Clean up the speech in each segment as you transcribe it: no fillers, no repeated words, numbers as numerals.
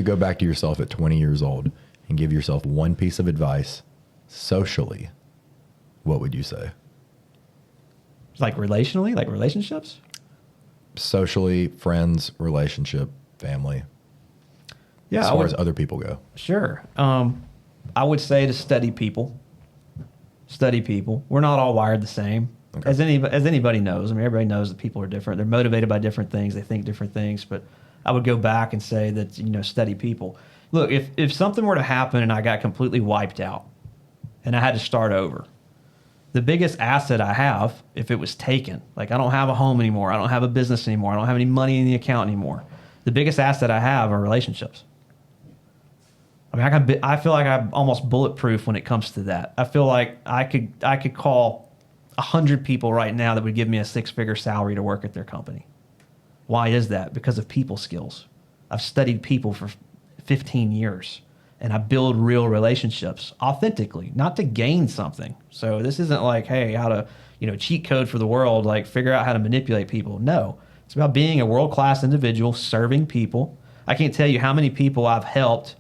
You go back to yourself at 20 years old and give yourself one piece of advice socially, what would you say? Like relationally, like relationships? Socially, friends, relationship, family. Yeah, as far as other people go. Sure. I would say to study people. Study people. We're not all wired the same. Okay. As anybody knows. I mean, everybody knows that people are different. They're motivated by different things. They think different things. But I would go back and say that, study people. Look, if something were to happen and I got completely wiped out and I had to start over, the biggest asset I have, if it was taken, like I don't have a home anymore, I don't have a business anymore, I don't have any money in the account anymore, the biggest asset I have are relationships. I mean, I feel like I'm almost bulletproof when it comes to that. I feel like I could call 100 people right now that would give me a 6-figure salary to work at their company. Why is that? Because of people skills. I've studied people for 15 years, and I build real relationships authentically, not to gain something. So this isn't like, hey, how to, cheat code for the world, like figure out how to manipulate people. No, it's about being a world-class individual, serving people. I can't tell you how many people I've helped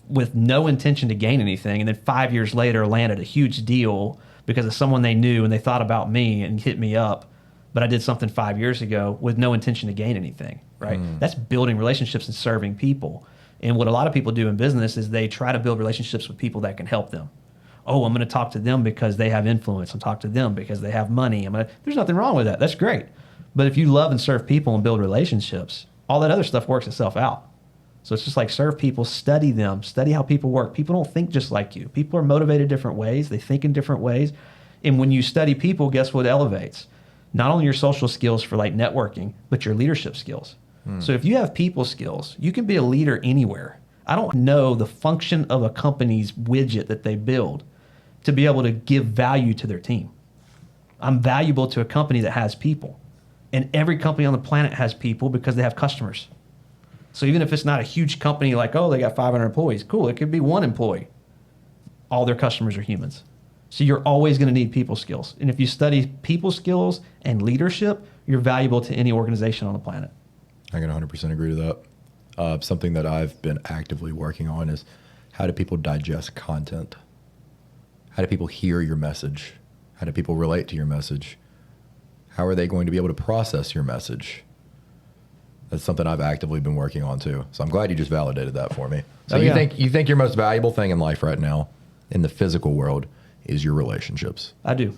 with no intention to gain anything, and then 5 years later landed a huge deal because of someone they knew and they thought about me and hit me up. But I did something 5 years ago with no intention to gain anything, right? That's building relationships and serving people. And what a lot of people do in business is they try to build relationships with people that can help them. Oh, I'm going to talk to them because they have influence. I'm talk to them because they have money. There's nothing wrong with that. That's great. But if you love and serve people and build relationships, all that other stuff works itself out. So it's just like serve people, study them, study how people work. People don't think just like you. People are motivated different ways. They think in different ways. And when you study people, guess what elevates? Not only your social skills for like networking, but your leadership skills. So if you have people skills, you can be a leader anywhere. I don't know the function of a company's widget that they build to be able to give value to their team. I'm valuable to a company that has people. And every company on the planet has people because they have customers. So even if it's not a huge company like, oh, they got 500 employees, cool, it could be one employee. All their customers are humans. So you're always going to need people skills. And if you study people skills and leadership, you're valuable to any organization on the planet. I can 100% agree to that. Something that I've been actively working on is how do people digest content? How do people hear your message? How do people relate to your message? How are they going to be able to process your message? That's something I've actively been working on too. So I'm glad you just validated that for me. So you think your most valuable thing in life right now in the physical world is your relationships? I do.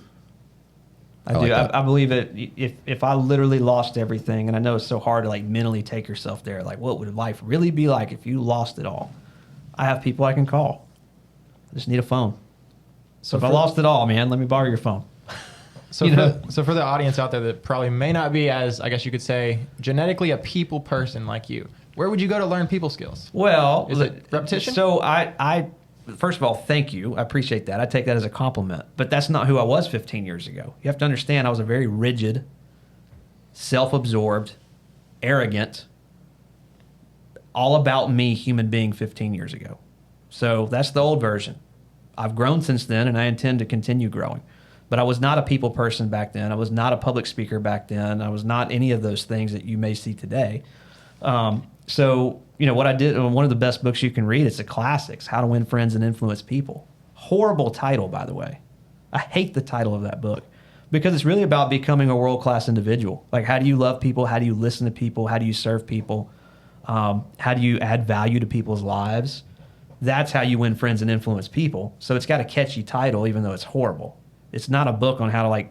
I believe it. If I literally lost everything, and I know it's so hard to like mentally take yourself there, like what would life really be like if you lost it all? I have people I can call. I just need a phone. So if I lost it all, man, let me borrow your phone. So for the audience out there that probably may not be as, I guess you could say, genetically a people person like you, where would you go to learn people skills? Well, is it repetition? So I first of all, thank you. I appreciate that. I take that as a compliment. But that's not who I was 15 years ago. You have to understand I was a very rigid, self-absorbed, arrogant, all about me human being 15 years ago. So that's the old version. I've grown since then, and I intend to continue growing. But I was not a people person back then. I was not a public speaker back then. I was not any of those things that you may see today. So, what I did, one of the best books you can read, it's the classics, How to Win Friends and Influence People. Horrible title, by the way. I hate the title of that book because it's really about becoming a world-class individual. Like, how do you love people? How do you listen to people? How do you serve people? How do you add value to people's lives? That's how you win friends and influence people. So it's got a catchy title, even though it's horrible. It's not a book on how to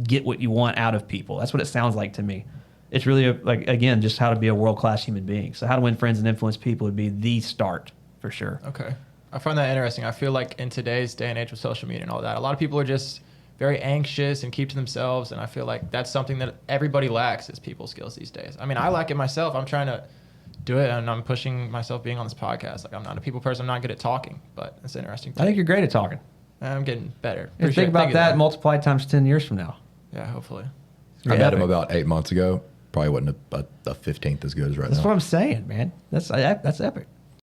get what you want out of people. That's what it sounds like to me. It's really again, just how to be a world-class human being. So how to win friends and influence people would be the start for sure. Okay. I find that interesting. I feel like in today's day and age with social media and all that, a lot of people are just very anxious and keep to themselves. And I feel like that's something that everybody lacks is people skills these days. I mean, I lack it myself. I'm trying to do it and I'm pushing myself being on this podcast. Like I'm not a people person. I'm not good at talking, but it's interesting. I think you're great at talking. I'm getting better. Think about that multiplied times 10 years from now. Yeah, hopefully. I met him about 8 months ago. Probably wasn't a 15th as good as right now. That's what I'm saying, man. That's epic.